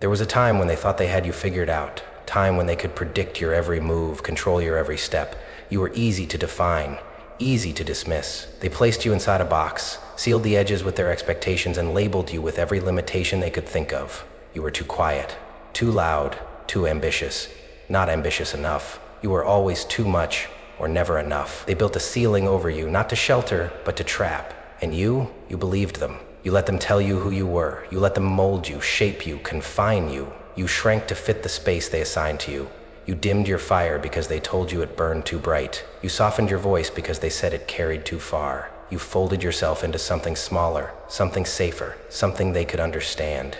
There was a time when they thought they had you figured out, time when they could predict your every move, control your every step. You were easy to define, easy to dismiss. They placed you inside a box, sealed the edges with their expectations, and labeled you with every limitation they could think of. You were too quiet, too loud, too ambitious, not ambitious enough. You were always too much or never enough. They built a ceiling over you, not to shelter, but to trap. And you believed them. You let them tell you who you were. You let them mold you, shape you, confine you. You shrank to fit the space they assigned to you. You dimmed your fire because they told you it burned too bright. You softened your voice because they said it carried too far. You folded yourself into something smaller, something safer, something they could understand.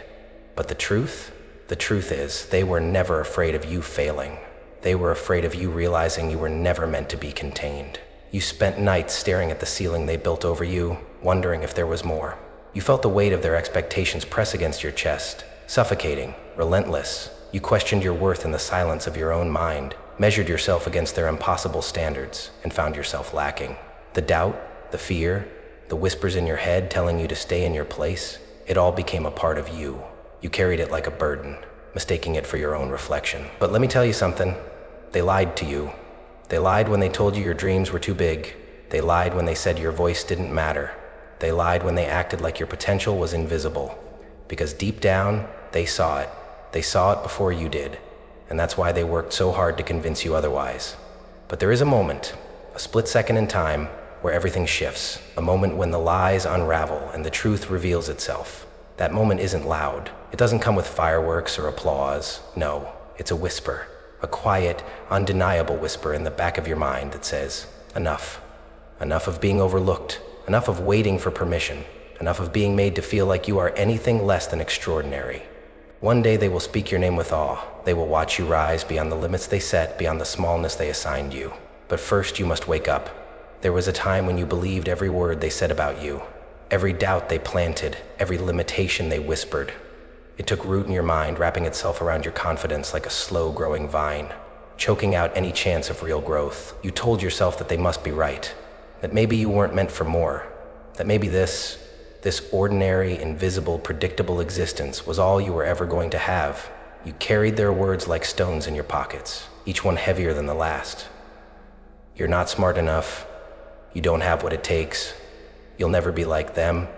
But the truth is, they were never afraid of you failing. They were afraid of you realizing you were never meant to be contained. You spent nights staring at the ceiling they built over you, wondering if there was more. You felt the weight of their expectations press against your chest, suffocating, relentless. You questioned your worth in the silence of your own mind, measured yourself against their impossible standards, and found yourself lacking. The doubt, the fear, the whispers in your head telling you to stay in your place, it all became a part of you. You carried it like a burden, mistaking it for your own reflection. But let me tell you something. They lied to you. They lied when they told you your dreams were too big. They lied when they said your voice didn't matter. They lied when they acted like your potential was invisible. Because deep down, they saw it. They saw it before you did. And that's why they worked so hard to convince you otherwise. But there is a moment, a split second in time, where everything shifts. A moment when the lies unravel and the truth reveals itself. That moment isn't loud. It doesn't come with fireworks or applause. No, it's a whisper. A quiet, undeniable whisper in the back of your mind that says, enough. Enough of being overlooked. Enough of waiting for permission. Enough of being made to feel like you are anything less than extraordinary. One day they will speak your name with awe. They will watch you rise beyond the limits they set, beyond the smallness they assigned you. But first you must wake up. There was a time when you believed every word they said about you. Every doubt they planted, every limitation they whispered. It took root in your mind, wrapping itself around your confidence like a slow-growing vine, choking out any chance of real growth. You told yourself that they must be right, that maybe you weren't meant for more, that maybe this ordinary, invisible, predictable existence was all you were ever going to have. You carried their words like stones in your pockets, each one heavier than the last. You're not smart enough. You don't have what it takes. You'll never be like them.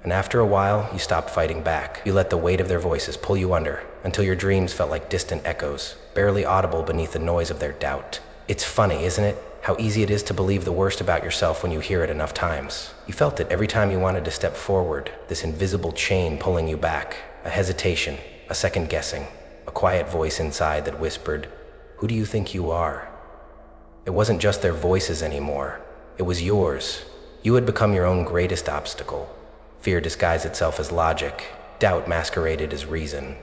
And after a while, you stopped fighting back. You let the weight of their voices pull you under until your dreams felt like distant echoes, barely audible beneath the noise of their doubt. It's funny, isn't it? How easy it is to believe the worst about yourself when you hear it enough times. You felt it every time you wanted to step forward, this invisible chain pulling you back, a hesitation, a second guessing, a quiet voice inside that whispered, "Who do you think you are?" It wasn't just their voices anymore. It was yours. You had become your own greatest obstacle. Fear disguised itself as logic. Doubt masqueraded as reason.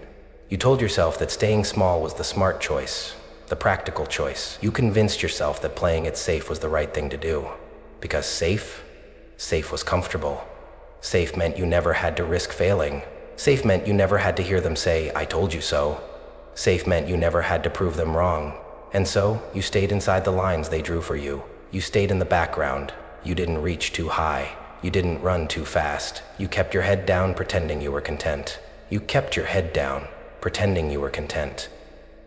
You told yourself that staying small was the smart choice, the practical choice. You convinced yourself that playing it safe was the right thing to do. Because safe was comfortable. Safe meant you never had to risk failing. Safe meant you never had to hear them say, "I told you so." Safe meant you never had to prove them wrong. And so, you stayed inside the lines they drew for you. You stayed in the background. You didn't reach too high. You didn't run too fast. You kept your head down, pretending you were content. You kept your head down, pretending you were content.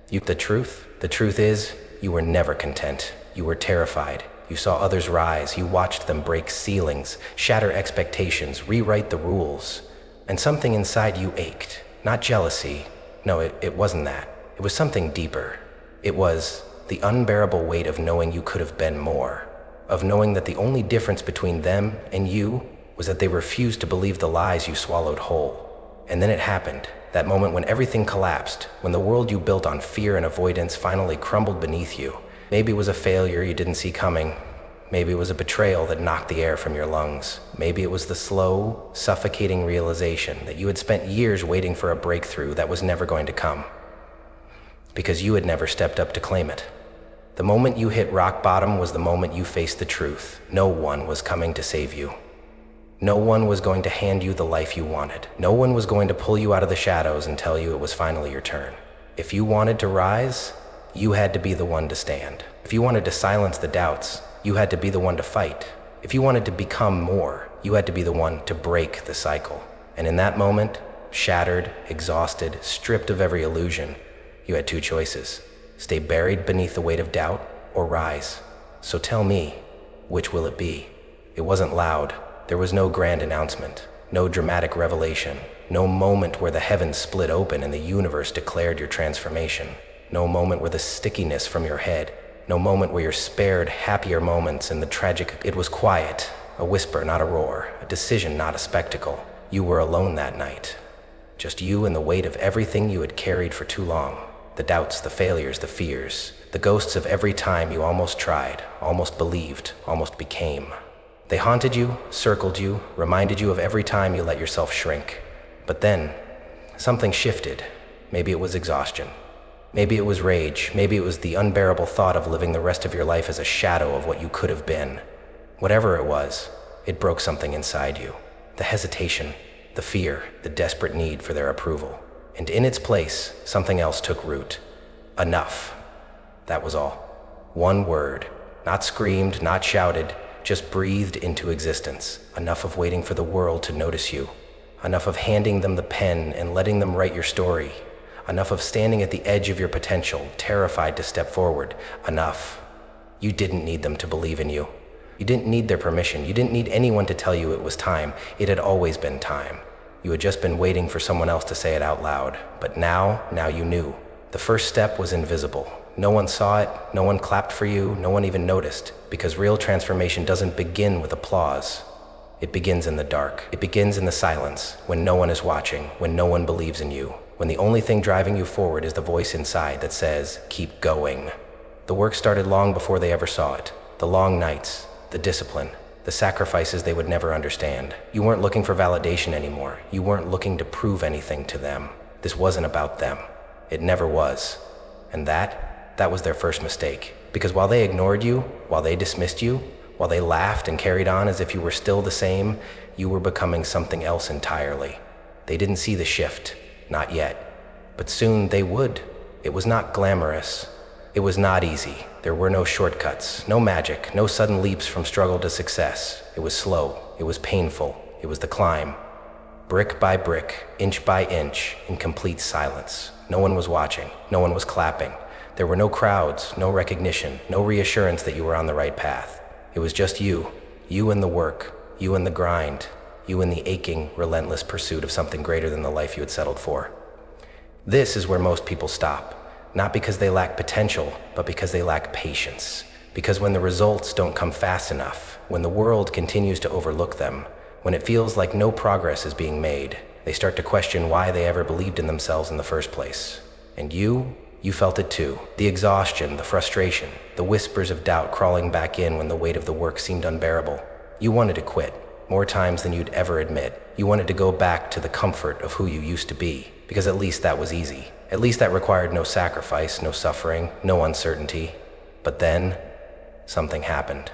The truth is, you were never content. You were terrified. You saw others rise. You watched them break ceilings, shatter expectations, rewrite the rules. And something inside you ached. Not jealousy. No, it wasn't that. It was something deeper. It was the unbearable weight of knowing you could have been more. Of knowing that the only difference between them and you was that they refused to believe the lies you swallowed whole. And then it happened, that moment when everything collapsed, when the world you built on fear and avoidance finally crumbled beneath you. Maybe it was a failure you didn't see coming. Maybe it was a betrayal that knocked the air from your lungs. Maybe it was the slow, suffocating realization that you had spent years waiting for a breakthrough that was never going to come. Because you had never stepped up to claim it. The moment you hit rock bottom was the moment you faced the truth. No one was coming to save you. No one was going to hand you the life you wanted. No one was going to pull you out of the shadows and tell you it was finally your turn. If you wanted to rise, you had to be the one to stand. If you wanted to silence the doubts, you had to be the one to fight. If you wanted to become more, you had to be the one to break the cycle. And in that moment, shattered, exhausted, stripped of every illusion. You had two choices: stay buried beneath the weight of doubt, or rise. So tell me, which will it be? It wasn't loud. There was no grand announcement, no dramatic revelation, no moment where the heavens split open and the universe declared your transformation, no moment where the stickiness from your head, no moment where you're spared happier moments and the tragic. It was quiet, a whisper, not a roar, a decision, not a spectacle. You were alone that night. Just you and the weight of everything you had carried for too long. The doubts, the failures, the fears, the ghosts of every time you almost tried, almost believed, almost became. They haunted you, circled you, reminded you of every time you let yourself shrink. But then, something shifted. Maybe it was exhaustion. Maybe it was rage. Maybe it was the unbearable thought of living the rest of your life as a shadow of what you could have been. Whatever it was, it broke something inside you. The hesitation, the fear, the desperate need for their approval. And in its place, something else took root. Enough. That was all. One word. Not screamed, not shouted, just breathed into existence. Enough of waiting for the world to notice you. Enough of handing them the pen and letting them write your story. Enough of standing at the edge of your potential, terrified to step forward. Enough. You didn't need them to believe in you. You didn't need their permission. You didn't need anyone to tell you it was time. It had always been time. You had just been waiting for someone else to say it out loud. But now you knew. The first step was invisible. No one saw it, no one clapped for you, no one even noticed, because real transformation doesn't begin with applause. It begins in the dark. It begins in the silence, when no one is watching, when no one believes in you, when the only thing driving you forward is the voice inside that says, keep going. The work started long before they ever saw it. The long nights, the discipline, the sacrifices they would never understand. You weren't looking for validation anymore. You weren't looking to prove anything to them. This wasn't about them. It never was. And that was their first mistake. Because while they ignored you, while they dismissed you, while they laughed and carried on as if you were still the same, you were becoming something else entirely. They didn't see the shift, not yet. But soon they would. It was not glamorous. It was not easy. There were no shortcuts, no magic, no sudden leaps from struggle to success. It was slow. It was painful. It was the climb. Brick by brick, inch by inch, in complete silence. No one was watching. No one was clapping. There were no crowds, no recognition, no reassurance that you were on the right path. It was just you and the work, you and the grind, you and the aching, relentless pursuit of something greater than the life you had settled for. This is where most people stop, not because they lack potential, but because they lack patience. Because when the results don't come fast enough, when the world continues to overlook them, when it feels like no progress is being made, they start to question why they ever believed in themselves in the first place. And you felt it too. The exhaustion, the frustration, the whispers of doubt crawling back in when the weight of the work seemed unbearable. You wanted to quit, more times than you'd ever admit. You wanted to go back to the comfort of who you used to be, because at least that was easy. At least that required no sacrifice, no suffering, no uncertainty. But then, something happened.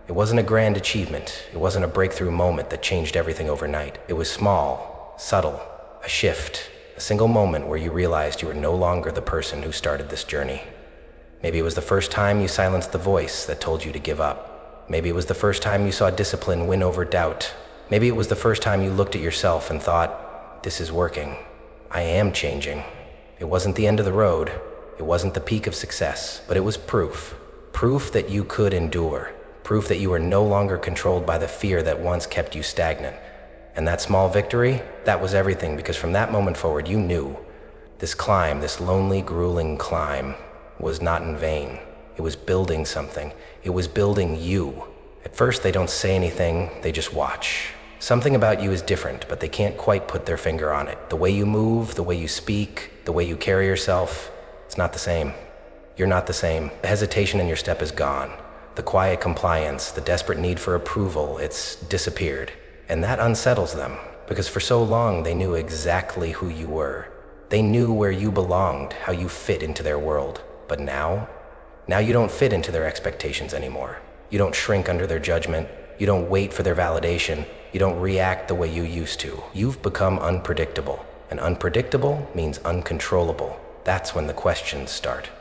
It wasn't a grand achievement. It wasn't a breakthrough moment that changed everything overnight. It was small, subtle, a shift. A single moment where you realized you were no longer the person who started this journey. Maybe it was the first time you silenced the voice that told you to give up. Maybe it was the first time you saw discipline win over doubt. Maybe it was the first time you looked at yourself and thought, this is working. I am changing. It wasn't the end of the road. It wasn't the peak of success, but it was proof. Proof that you could endure. Proof that you were no longer controlled by the fear that once kept you stagnant. And that small victory, that was everything, because from that moment forward, you knew this climb, this lonely, grueling climb, was not in vain. It was building something. It was building you. At first, they don't say anything, they just watch. Something about you is different, but they can't quite put their finger on it. The way you move, the way you speak, the way you carry yourself, it's not the same. You're not the same. The hesitation in your step is gone. The quiet compliance, the desperate need for approval, it's disappeared. And that unsettles them, because for so long they knew exactly who you were. They knew where you belonged, how you fit into their world. But now you don't fit into their expectations anymore. You don't shrink under their judgment. You don't wait for their validation. You don't react the way you used to. You've become unpredictable. And unpredictable means uncontrollable. That's when the questions start.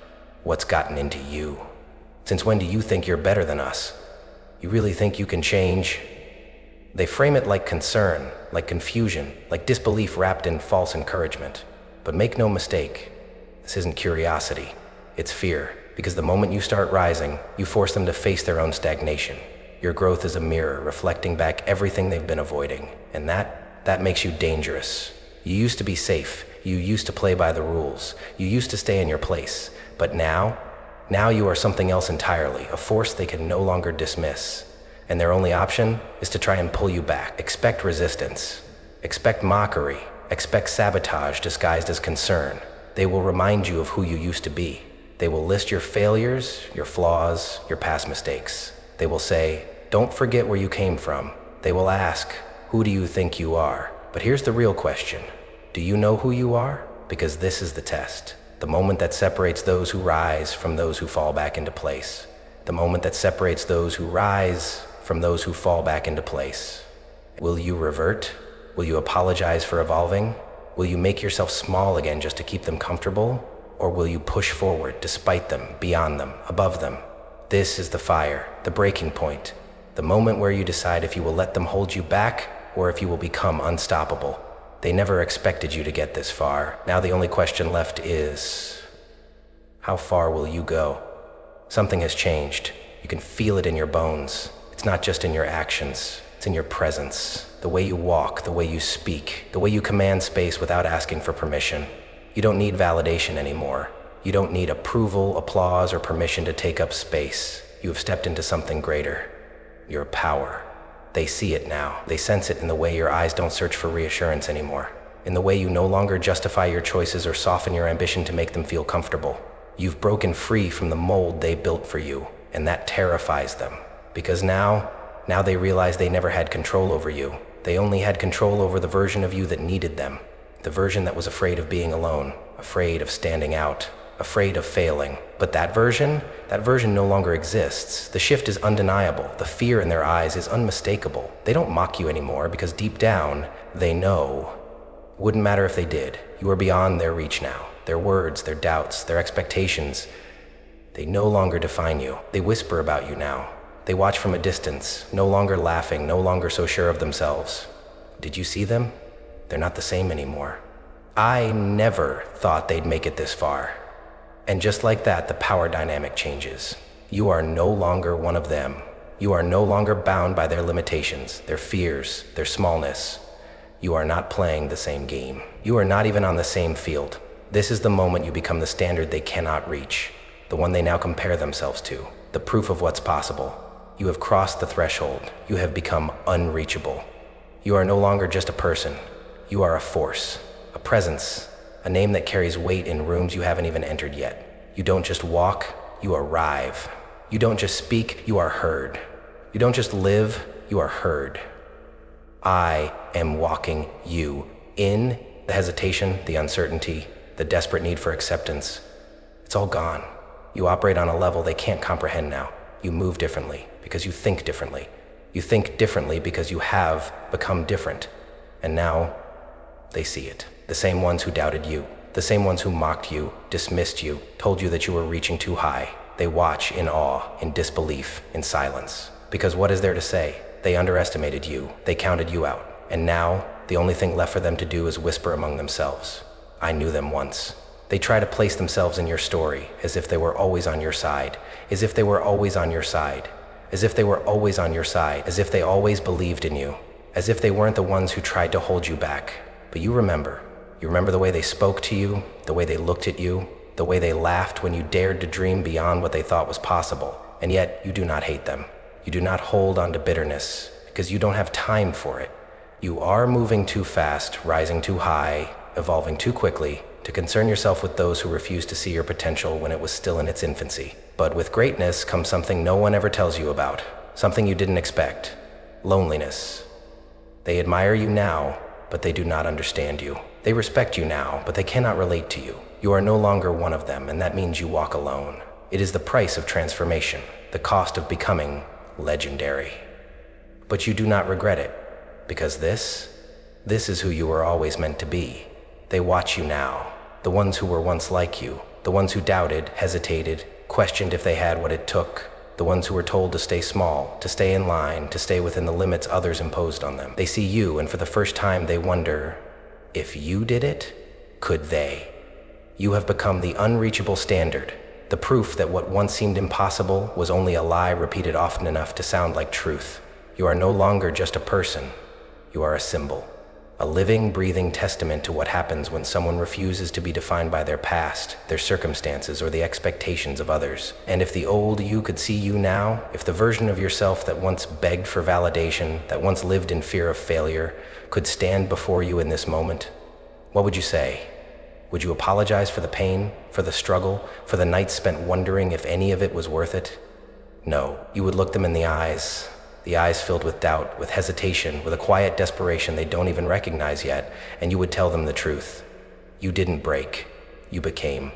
What's gotten into you? Since when do you think you're better than us? You really think you can change? They frame it like concern, like confusion, like disbelief wrapped in false encouragement. But make no mistake, this isn't curiosity, it's fear. Because the moment you start rising, you force them to face their own stagnation. Your growth is a mirror reflecting back everything they've been avoiding. And that makes you dangerous. You used to be safe. You used to play by the rules. You used to stay in your place. But now you are something else entirely, a force they can no longer dismiss. And their only option is to try and pull you back. Expect resistance. Expect mockery. Expect sabotage disguised as concern. They will remind you of who you used to be. They will list your failures, your flaws, your past mistakes. They will say, don't forget where you came from. They will ask, who do you think you are? But here's the real question. Do you know who you are? Because this is the test. The moment that separates those who rise from those who fall back into place. The moment that separates those who rise from those who fall back into place. Will you revert? Will you apologize for evolving? Will you make yourself small again just to keep them comfortable? Or will you push forward despite them, beyond them, above them? This is the fire, the breaking point, the moment where you decide if you will let them hold you back or if you will become unstoppable. They never expected you to get this far. Now the only question left is, how far will you go? Something has changed. You can feel it in your bones. It's not just in your actions, it's in your presence. The way you walk, the way you speak, the way you command space without asking for permission. You don't need validation anymore. You don't need approval, applause, or permission to take up space. You have stepped into something greater. Your power. They see it now. They sense it in the way your eyes don't search for reassurance anymore. In the way you no longer justify your choices or soften your ambition to make them feel comfortable. You've broken free from the mold they built for you, and that terrifies them. Because now they realize they never had control over you. They only had control over the version of you that needed them. The version that was afraid of being alone, afraid of standing out, afraid of failing. But that version no longer exists. The shift is undeniable. The fear in their eyes is unmistakable. They don't mock you anymore because deep down, they know. Wouldn't matter if they did. You are beyond their reach now. Their words, their doubts, their expectations, they no longer define you. They whisper about you now. They watch from a distance, no longer laughing, no longer so sure of themselves. Did you see them? They're not the same anymore. I never thought they'd make it this far. And just like that, the power dynamic changes. You are no longer one of them. You are no longer bound by their limitations, their fears, their smallness. You are not playing the same game. You are not even on the same field. This is the moment you become the standard they cannot reach, the one they now compare themselves to, the proof of what's possible. You have crossed the threshold. You have become unreachable. You are no longer just a person. You are a force, a presence, a name that carries weight in rooms you haven't even entered yet. You don't just walk, you arrive. You don't just speak, you are heard. You don't just live, you are heard. I am walking you in. The hesitation, the uncertainty, the desperate need for acceptance. It's all gone. You operate on a level they can't comprehend now. You move differently because you think differently. You think differently because you have become different. And now they see it. The same ones who doubted you, the same ones who mocked you, dismissed you, told you that you were reaching too high. They watch in awe, in disbelief, in silence. Because what is there to say? They underestimated you. They counted you out. And now, the only thing left for them to do is whisper among themselves. I knew them once. They try to place themselves in your story as if they were always on your side, as if they were always on your side, as if they were always on your side, as if they always believed in you, as if they weren't the ones who tried to hold you back. But you remember the way they spoke to you, the way they looked at you, the way they laughed when you dared to dream beyond what they thought was possible. And yet, you do not hate them. You do not hold on to bitterness because you don't have time for it. You are moving too fast, rising too high, evolving too quickly to concern yourself with those who refuse to see your potential when it was still in its infancy. But with greatness comes something no one ever tells you about, something you didn't expect: loneliness. They admire you now, but they do not understand you. They respect you now, but they cannot relate to you. You are no longer one of them, and that means you walk alone. It is the price of transformation, the cost of becoming legendary. But you do not regret it, because this is who you were always meant to be. They watch you now, the ones who were once like you, the ones who doubted, hesitated, questioned if they had what it took. the ones who were told to stay small, to stay in line, to stay within the limits others imposed on them. They see you, and for the first time they wonder, if you did it, could they? You have become the unreachable standard, the proof that what once seemed impossible was only a lie repeated often enough to sound like truth. You are no longer just a person, you are a symbol. A living, breathing testament to what happens when someone refuses to be defined by their past, their circumstances, or the expectations of others. And if the old you could see you now, if the version of yourself that once begged for validation, that once lived in fear of failure, could stand before you in this moment, what would you say? Would you apologize for the pain, for the struggle, for the nights spent wondering if any of it was worth it? No, you would look them in the eyes filled with doubt, with hesitation, with a quiet desperation they don't even recognize yet, and you would tell them the truth. You didn't break, you became.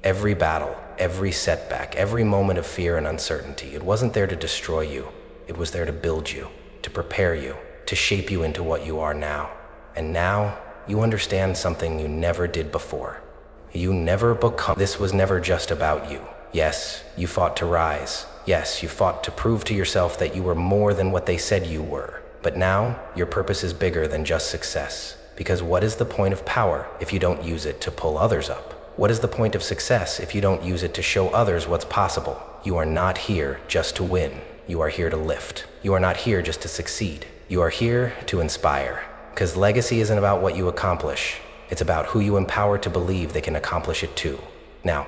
Every battle, every setback, every moment of fear and uncertainty, it wasn't there to destroy you, it was there to build you, to prepare you, to shape you into what you are now. And now, you understand something you never did before. You never become. This was never just about you. Yes, you fought to rise. Yes, you fought to prove to yourself that you were more than what they said you were. But now, your purpose is bigger than just success. Because what is the point of power if you don't use it to pull others up? What is the point of success if you don't use it to show others what's possible? You are not here just to win. You are here to lift. You are not here just to succeed. You are here to inspire. Because legacy isn't about what you accomplish. It's about who you empower to believe they can accomplish it too. Now,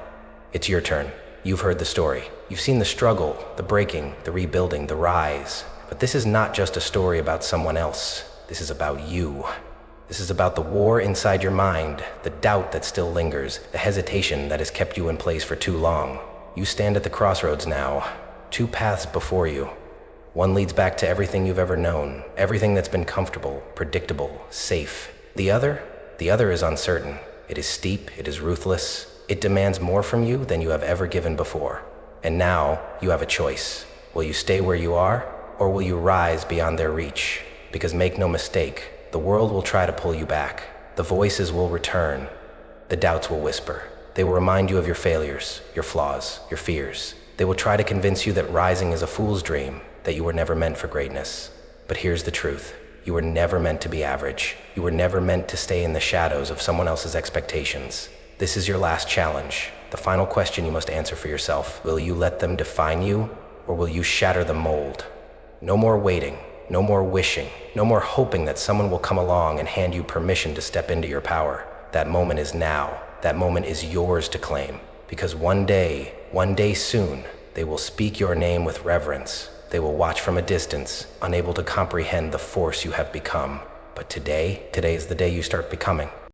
it's your turn. You've heard the story. You've seen the struggle, the breaking, the rebuilding, the rise. But this is not just a story about someone else. This is about you. This is about the war inside your mind, the doubt that still lingers, the hesitation that has kept you in place for too long. You stand at the crossroads now, two paths before you. One leads back to everything you've ever known, everything that's been comfortable, predictable, safe. The other is uncertain. It is steep, it is ruthless. It demands more from you than you have ever given before. And now, you have a choice. Will you stay where you are, or will you rise beyond their reach? Because make no mistake, the world will try to pull you back. The voices will return. The doubts will whisper. They will remind you of your failures, your flaws, your fears. They will try to convince you that rising is a fool's dream, that you were never meant for greatness. But here's the truth. You were never meant to be average. You were never meant to stay in the shadows of someone else's expectations. This is your last challenge, the final question you must answer for yourself. Will you let them define you, or will you shatter the mold? No more waiting, no more wishing, no more hoping that someone will come along and hand you permission to step into your power. That moment is now. That moment is yours to claim. Because one day soon, they will speak your name with reverence. They will watch from a distance, unable to comprehend the force you have become. But today is the day you start becoming.